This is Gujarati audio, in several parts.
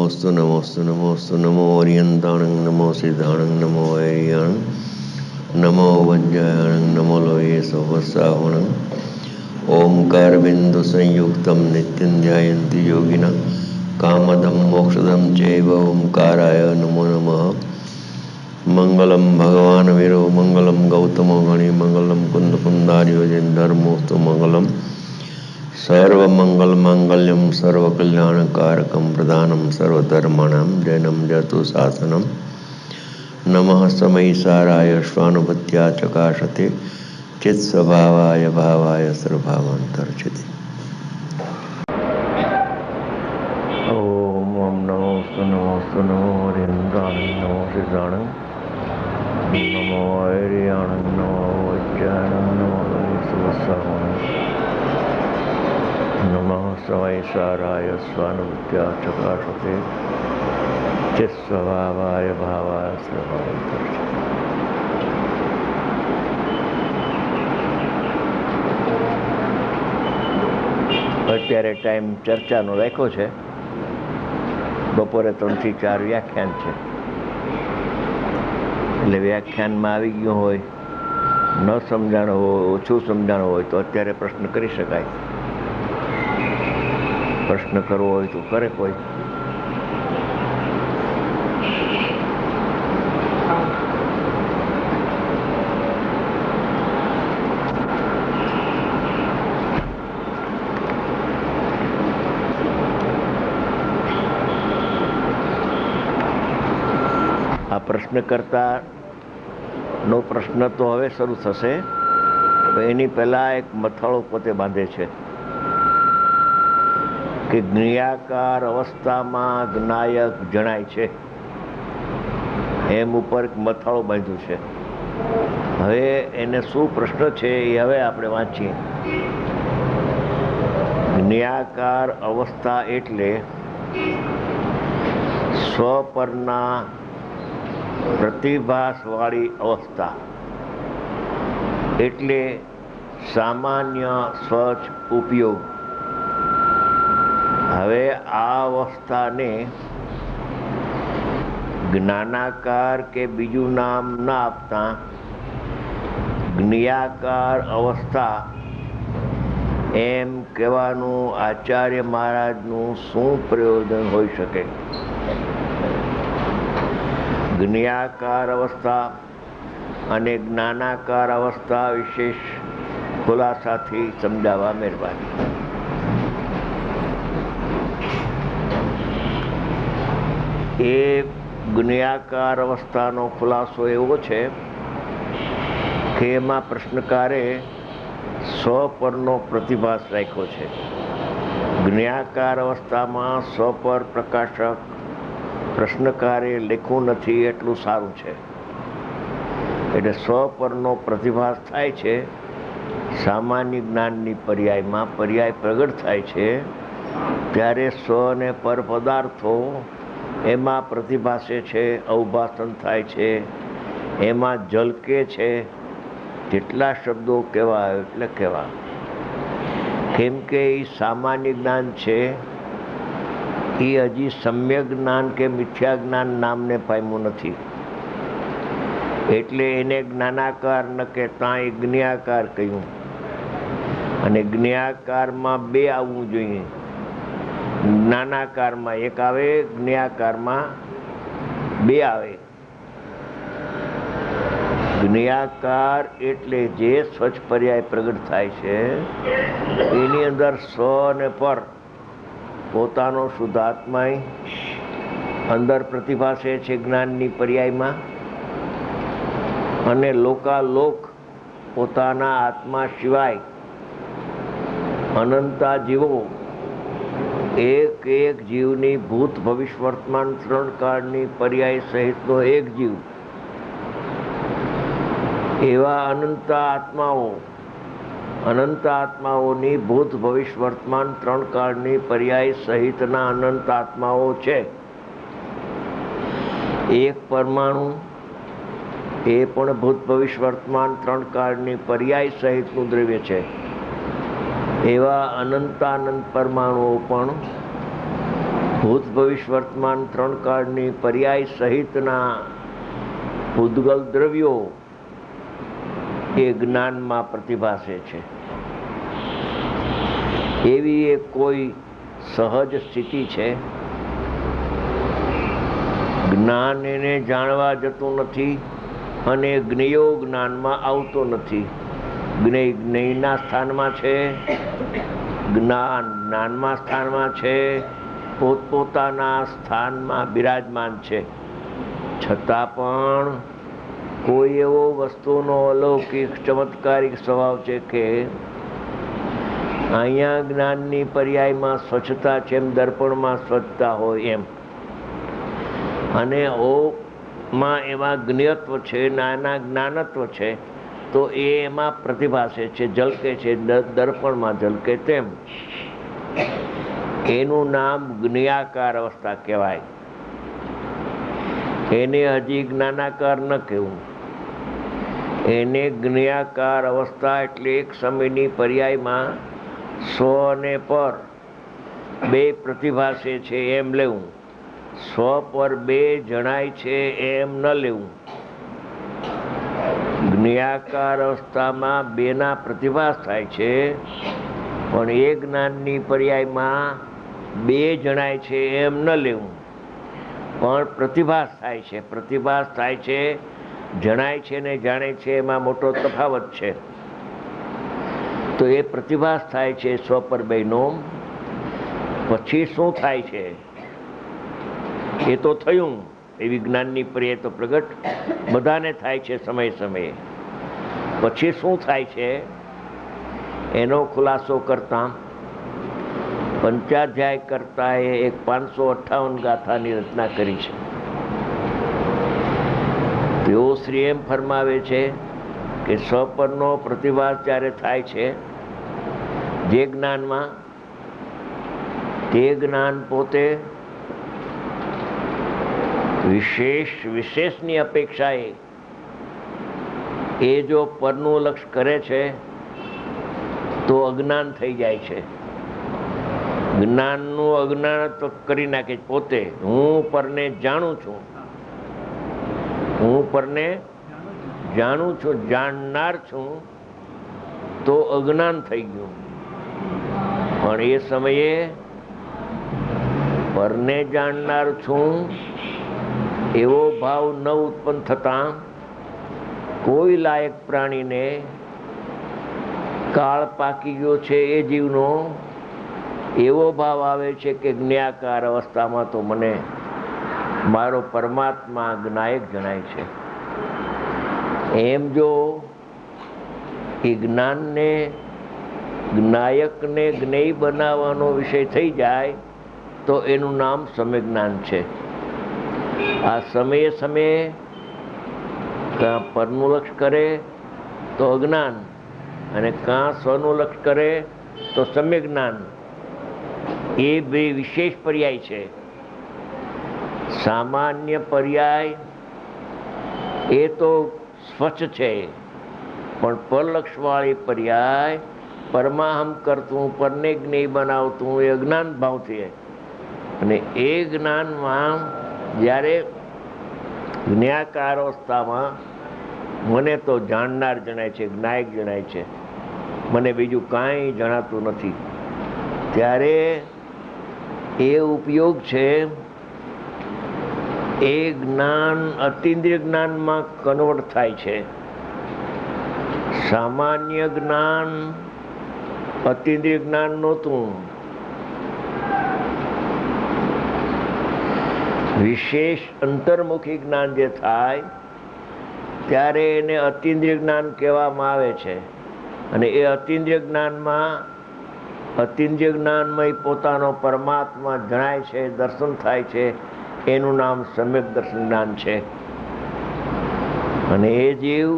नमोस्तु नमोस्तु नमोस्तु नमो ओरियंताणं नमो सिद्धाणं नमो ऐरियाणं नमो वज्रायणं नमो लोये सहस्रावणं ओंकार बिंदु संयुक्तं नित्यं ध्यायन्ति योगिनः कामदं मोक्षदं चैव ओंकाराय नमो नमः। मंगलम भगवान वीरो मंगलम गौतमो गणि मंगलम कुंद कुंदार्यो जैन धर्मोस्तु मंगलम सर्वमंगल मांगल्यम सर्वकल्याणकारकम प्रधानम सर्वधर्माणां जैनम जतु शासनम नमः समयिसाराय स्वानुभूत्या चकाशते चित्स्वभावाय भावाय सर्वभावान्तर्चिते। ओम नमोस्तु नमोस्तु नमो हरिन्द्राणं नमो सिद्धाणं नमो ऐरियाणं नमो वज्रायणं नमो सहस्रावणं नमः समयिसाराय स्वानुभूत्या चकाशते चित्स्वभावाय भावाय सर्वभावान्तर्चिते। અત્યારે ટાઈમ ચર્ચાનો રાખ્યો છે. બપોરે 3 થી 4 વ્યાખ્યાન છે, એટલે વ્યાખ્યાનમાં આવી ગયું હોય, ન સમજાણું હોય, ઓછું સમજાણું હોય તો અત્યારે પ્રશ્ન કરી શકાય. પ્રશ્ન કરવો હોય તો કરે કોઈ. આ પ્રશ્નકર્તાનો પ્રશ્ન તો હવે શરૂ થશે, પણ એની પહેલાં એક મથાળો પોતે બાંધે છે કે જ્ઞેયાકાર અવસ્થામાં જ્ઞાયક જણાય છે, એમ ઉપર એક મથાળો બાંધ્યું છે. હવે એને શું પ્રશ્ન છે એ હવે આપણે વાંચીએ. જ્ઞેયાકાર અવસ્થા એટલે સ્વ પરના પ્રતિભાસવાળી અવસ્થા, એટલે સામાન્ય સ્વચ્છ ઉપયોગ. હવે આ અવસ્થાને જ્ઞાનાકાર કે બીજું નામ ના આપતા જ્ઞેયાકાર અવસ્થા એમ કહેવાનું આચાર્ય મહારાજનું શું પ્રયોજન હોઈ શકે? જ્ઞેયાકાર અવસ્થા અને જ્ઞાનાકાર અવસ્થા વિશેષ ખુલાસાથી સમજાવવા મહેરબાની. એ જ્ઞેયાકાર અવસ્થાનો ખુલાસો એવો છે કે એમાં પ્રશ્નકારે સ્વ પરનો પ્રતિભાસ રાખ્યો છે. જ્ઞેયાકાર અવસ્થામાં સ્વ પર પ્રકાશક પ્રશ્નકારે લખ્યું નથી એટલું સારું છે. એટલે સ્વ પરનો પ્રતિભાસ થાય છે, સામાન્ય જ્ઞાનની પર્યાયમાં પર્યાય પ્રગટ થાય છે, ત્યારે સ્વ અને પર પદાર્થો એમાં પ્રતિભાસે છે, અવભાષણ થાય છે, એમાં ઝલકે છે. જેટલા શબ્દો કહેવાય એટલે કહેવા, કેમ કે એ સામાન્ય જ્ઞાન છે, એ હજી સમ્યક જ્ઞાન કે મિથ્યા જ્ઞાન નામને પામ્યું નથી. એટલે એને જ્ઞાનાકાર ન કહેતા એ જ્ઞેયાકાર કહ્યું. અને જ્ઞેયાકારમાં 2 આવવું જોઈએ. જ્ઞાનાકારમાં 1 આવે, જ્ઞેયાકારમાં 2 આવે. જ્ઞેયાકાર એટલે જે સ્વચ્છ પર્યાય પ્રગટ થાય છે, એની અંદર સ્વ અને પર પોતાનો શુદ્ધાત્માય અંદર પ્રતિભાસે છે જ્ઞાનની પર્યાયમાં, અને લોકાલોક પોતાના આત્મા સિવાય અનંતા જીવો, એક એક જીવની ભૂત ભવિષ્ય વર્તમાન 3 કાળની પર્યાય સહિતનો એક જીવ, એવા અનંત આત્માઓની ભૂત ભવિષ્ય વર્તમાન 3 કાળની પર્યાય સહિતના અનંત આત્માઓ છે. એક પરમાણુ એ પણ ભૂત ભવિષ્ય વર્તમાન 3 કાળની પર્યાય સહિતનું દ્રવ્ય છે. એવા અનંતાનંત પરમાણુઓ પણ ભૂત ભવિષ્ય વર્તમાન ત્રણ કાળની પર્યાય સહિતના પૂતગલ દ્રવ્યો એ જ્ઞાનમાં પ્રતિભાસે છે. એવી એક કોઈ સહજ સ્થિતિ છે. જ્ઞાન એને જાણવા જતું નથી અને જ્ઞેયો જ્ઞાનમાં આવતો નથી. જ્ઞેય જ્ઞેયના સ્થાનમાં છે, જ્ઞાન જ્ઞાનમાં સ્થાનમાં છે, પોતપોતાના સ્થાનમાં બિરાજમાન છે. છતાં પણ કોઈ એવો વસ્તુનો અલૌકિક ચમત્કારિક સ્વભાવ છે કે અહીંયા જ્ઞાનની પર્યાયમાં સ્વચ્છતા છે, એમ દર્પણમાં સ્વચ્છતા હોય એમ, અને ઓમાં એવા જ્ઞેયત્વ છે, નાના જ્ઞાનત્વ છે, તો એ એમાં પ્રતિભાસે છે, ઝલકે છે, દર્પણમાં ઝલકે તેમ. એનું નામ જ્ઞેયાકાર અવસ્થા કહેવાય. એને હજી જ્ઞાનાકાર ન કહેવું. એને જ્ઞેયાકાર અવસ્થા એટલે એક સમયની પર્યાયમાં સ્વ અને પર બે પ્રતિભાસે છે એમ લેવું. સ્વ પર બે જણાય છે એમ ન લેવું. જ્ઞેયાકાર અવસ્થામાં બેના પ્રતિભાસ થાય છે, પણ એ જ્ઞાનની પર્યાયમાં બે જણાય છે એમ ન લેવું. પણ પ્રતિભાસ થાય છે. પ્રતિભાસ થાય છે, જણાય છે ને જાણે છે, એમાં મોટો તફાવત છે. તો એ પ્રતિભાસ થાય છે સ્વ પર બેનો. પછી શું થાય છે એ તો થયું. એ વિજ્ઞાનની પર્યાય તો પ્રગટ બધાને થાય છે સમય સમયે. પછી શું થાય છે એનો ખુલાસો કરતા પંચાધ્યાય કરતા એ એક 558 ગાથાની રચના કરી છે. તેઓ શ્રી એમ ફરમાવે છે કે સ્વપરનો પ્રતિભાસ જ્યારે થાય છે જે જ્ઞાનમાં, તે જ્ઞાન પોતે વિશેષની અપેક્ષાએ એ જો પરનું લક્ષ કરે છે તો અજ્ઞાન થઈ જાય છે. જ્ઞાનનું અજ્ઞાનત્વ કરી નાખે છે પોતે. હું પરને જાણું છું, હું પરને જાણું છું, જાણનાર છું, તો અજ્ઞાન થઈ ગયું. પણ એ સમયે પરને જાણનાર છું એવો ભાવ ન ઉત્પન્ન થતા કોઈ લાયક પ્રાણીને કાળ પાકી ગયો છે એ જીવનો એવો ભાવ આવે છે કે જ્ઞેયાકાર અવસ્થામાં તો મને મારો પરમાત્મા જ્ઞાયક જણાય છે. એમ જો એ જ્ઞાનને જ્ઞાયકને જ્ઞેય બનાવવાનો વિષય થઈ જાય તો એનું નામ સમ્યક જ્ઞાન છે. આ સમયે સમયે કાં પરનું લક્ષ કરે તો અજ્ઞાન, અને કાં સ્વનું લક્ષ કરે તો સમ્યક જ્ઞાન. એ બે વિશેષ પર્યાય છે. સામાન્ય પર્યાય એ તો સ્વચ્છ છે, પણ પરલક્ષવાળી પર્યાય પરમાહમ કરતું, પરને જ્ઞેય બનાવતું એ અજ્ઞાન ભાવથી. અને એ જ્ઞાનમાં જ્યારે જ્ઞેયાકાર અવસ્થામાં મને તો જાણનાર જણાય છે, જ્ઞાયક જણાય છે, મને બીજું કાંઈ જણાતું નથી, ત્યારે એ ઉપયોગ છે એ જ્ઞાન અતિન્દ્રિય જ્ઞાનમાં કન્વર્ટ થાય છે. સામાન્ય જ્ઞાન અતિન્દ્રિય જ્ઞાન નહોતું. વિશેષ અંતર્મુખી જ્ઞાન જે થાય ત્યારે એને અતિન્દ્રિય જ્ઞાન કહેવામાં આવે છે. અને એ અતિન્દ્રિય જ્ઞાનમાં પોતાનો પરમાત્મા જણાય છે, દર્શન થાય છે, એનું નામ સમ્યક દર્શન જ્ઞાન છે. અને એ જીવ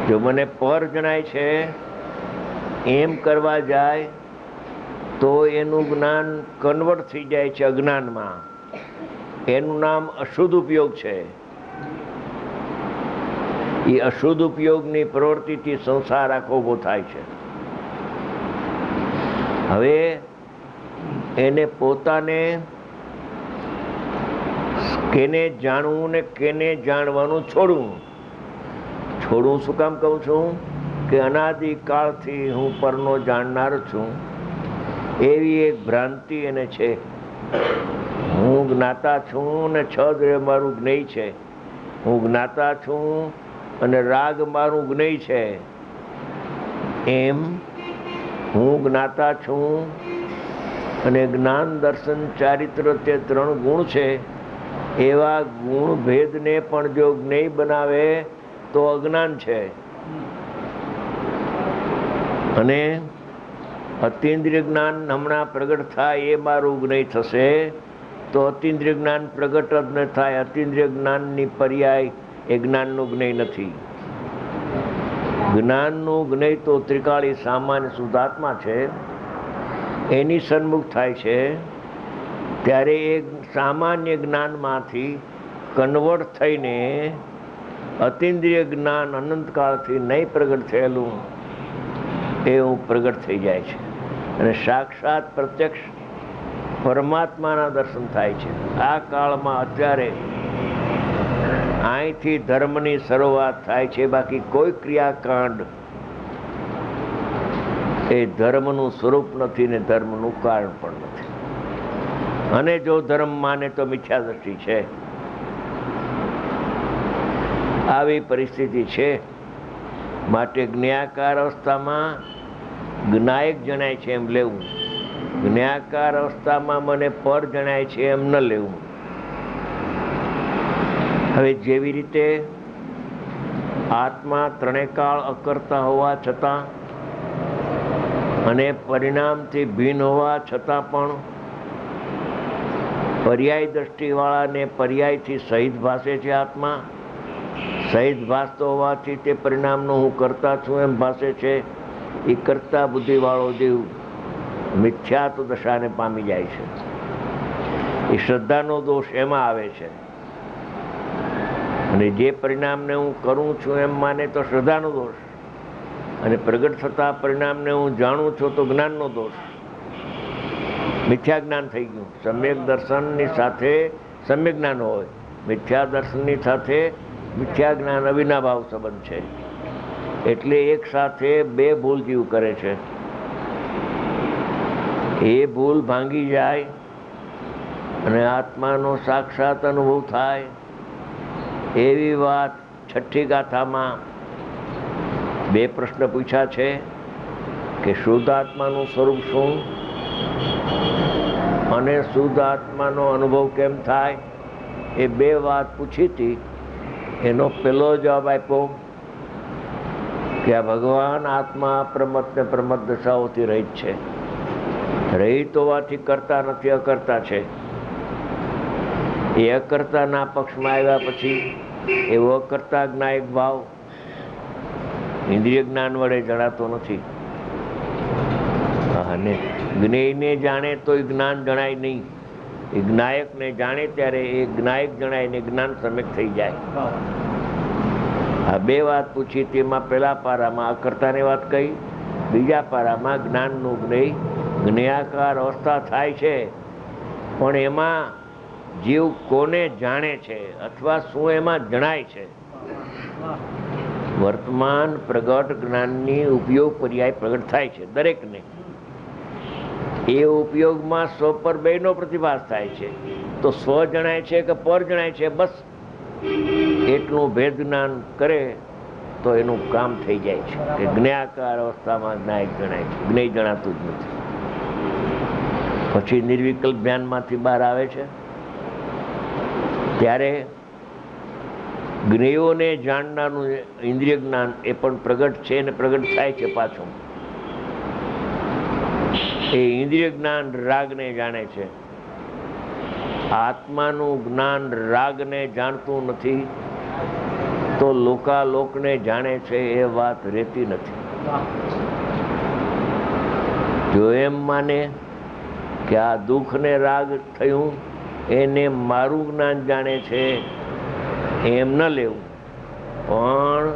જો મને પર જણાય છે એમ કરવા જાય તો એનું જ્ઞાન કન્વર્ટ થઈ જાય છે અજ્ઞાનમાં. એનું નામ અશુદ્ધ ઉપયોગ છે. એ અશુદ્ધ ઉપયોગની પ્રવૃત્તિથી સંસાર આખો ઊભો થાય છે. હવે એને પોતાને કેને જાણવું ને કેને જાણવાનું છોડવું. છોડવું શું કામ કહું છું કે અનાદિકાળથી હું પરનો જાણનાર છું એવી એક ભ્રાંતિ એને છે. હું જ્ઞાતા છું ને છ દ્રવ્ય મારું જ્ઞેય છે. હું જ્ઞાતા છું અને રાગ મારું જ્ઞેય છે. એમ હું જ્ઞાતા છું અને જ્ઞાન દર્શન ચારિત્ર તે 3 ગુણ છે. એવા ગુણ ભેદને પણ જો જ્ઞેય બનાવે તો અજ્ઞાન છે. અને અતિન્દ્રિય જ્ઞાન હમણાં પ્રગટ થાય એ મારું જ્ઞેય થશે તો અતિન્દ્રિય જ્ઞાન પ્રગટ જ ન થાય. અતિન્દ્રિય જ્ઞાનની પર્યાય એ જ્ઞાનનું જ્ઞેય નથી. જ્ઞાનનું જ્ઞેય તો ત્રિકાળી સામાન્ય શુદ્ધાત્મા છે. એની સન્મુખ થાય છે ત્યારે એ સામાન્ય જ્ઞાનમાંથી કન્વર્ટ થઈને અતિન્દ્રિય જ્ઞાન અનંતકાળથી નહીં પ્રગટ થયેલું એ હું પ્રગટ થઈ જાય છે અને સાક્ષાત પ્રત્યક્ષ પરમાત્માના દર્શન થાય છે. આ કાળમાં અત્યારે અહીંથી ધર્મની શરૂઆત થાય છે. બાકી કોઈ ક્રિયાકાંડ એ ધર્મનું સ્વરૂપ નથી ને ધર્મનું કારણ પણ નથી. અને જો ધર્મ માને તો મિથ્યા દ્રષ્ટિ છે. આવી પરિસ્થિતિ છે. માટે જ્ઞાકાર અવસ્થામાં જ્ઞાયક જણાય છે એમ લેવું, જ્ઞાકાર અવસ્થામાં મને પર જણાય છે એમ ન લેવું. હવે જેવી રીતે આત્મા ત્રણેય કાળ અકર્તા હોવા છતાં અને પરિણામથી ભિન્ન હોવા છતાં પણ પર્યાય દ્રષ્ટિવાળાને પર્યાયથી સહિત ભાસે છે. આત્મા સહિત ભાસતો હોવાથી તે પરિણામનું હું કરતા છું એમ ભાસે છે. એ કરતા બુદ્ધિવાળો જીવ મિથ્યાત્વ દશાને પામી જાય છે. એ શ્રદ્ધાનો દોષ એમાં આવે છે. અને જે પરિણામને હું કરું છું એમ માને તો શ્રદ્ધાનો દોષ, અને પ્રગટ થતા પરિણામને હું જાણું છું તો જ્ઞાનનો દોષ. મિથ્યા જ્ઞાન થઈ ગયું. સમ્યક દર્શનની સાથે સમ્યક જ્ઞાન હોય, મિથ્યા દર્શનની સાથે મિથ્યા જ્ઞાન અવિનાભાવ સંબંધ છે. એટલે એક સાથે બે ભૂલ જીવ કરે છે. એ ભૂલ ભાંગી જાય અને આત્માનો સાક્ષાત અનુભવ થાય એવી વાત છઠ્ઠી ગાથામાં 2 પ્રશ્ન પૂછ્યા છે કે શુદ્ધ આત્માનું સ્વરૂપ શું અને શુદ્ધ આત્માનો અનુભવ કેમ થાય. એ 2 વાત પૂછી હતી. એનો પહેલો જવાબ આપ્યો કે આ ભગવાન આત્મા પ્રમત ને પ્રમત દશાઓથી રહિત છે. રહિત હોવાથી કરતા નથી, અકર્તા છે. એ અકર્તાના પક્ષમાં આવ્યા પછી એવો અકર્તા જ્ઞાયક ભાવ ઇન્દ્રિય જ્ઞાન વડે જણાતો નથી. અને જ્ઞેયને જાણે તો એ જ્ઞાન જણાય નહીં. એ જ્ઞાયકને જાણે ત્યારે એ જ્ઞાયક જણાય ને જ્ઞાન સમ્યક થઈ જાય. આ 2 વાત પૂછી. તેમાં પહેલા પારામાં અકર્તાની વાત કહી, બીજા પારામાં જ્ઞાનનું જ્ઞેય જ્ઞેયાકાર અવસ્થા થાય છે. પણ એમાં જીવ કોને જાણે છે અથવા શું એમાં જણાય છે. વર્તમાન પ્રગટ જ્ઞાનની ઉપયોગ પર્યાય પ્રગટ થાય છે દરેકને. એ ઉપયોગમાં સ્વ પર બેનો પ્રતિભાસ થાય છે. તો સ્વ જણાય છે કે પર જણાય છે, બસ એટલું ભેદ જ્ઞાન કરે તો એનું કામ થઈ જાય છે. કે જ્ઞાકાર અવસ્થામાં જ્ઞાયક જણાય છે, જ્ઞેય જણાતું જ નથી. પછી નિર્વિકલ્પ ધ્યાનમાંથી બહાર આવે છે ત્યારે જ્ઞેયોને જાણનારનું ઇન્દ્રિય જ્ઞાન એ પણ પ્રગટ છે અને પ્રગટ થાય છે પાછું. એ ઇન્દ્રિય જ્ઞાન રાગને જાણે છે. આત્માનું જ્ઞાન રાગને જાણતું નથી તો લોકાલોકને જાણે છે એ વાત રહેતી નથી. જો એમ માને કે આ દુઃખને રાગ થયું એને મારું જ્ઞાન જાણે છે એમ ન લેવું. પણ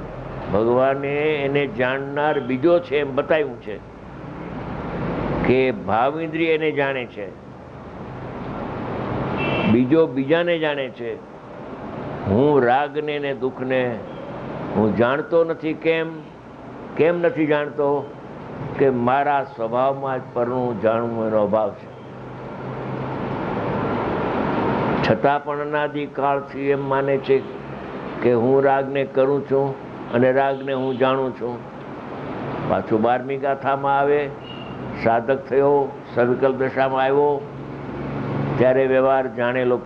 ભગવાને એને જાણનાર બીજો છે એમ બતાવ્યું છે કે ભાવ ઇન્દ્રિય એને જાણે છે. બીજો બીજાને જાણે છે. હું રાગને ને દુઃખને હું જાણતો નથી. કેમ નથી જાણતો? કે મારા સ્વભાવમાં જ પરનું જાણવું એનો અભાવ છે. છતાં પણ અનાદિકાળથી એમ માને છે કે હું રાગને કરું છું અને રાગને હું જાણું છું. પાછું 12મી ગાથામાં આવે, સાધક થયો, સવિકલ્પ દશામાં આવ્યો, ત્યારે વ્યવહાર જાણેલો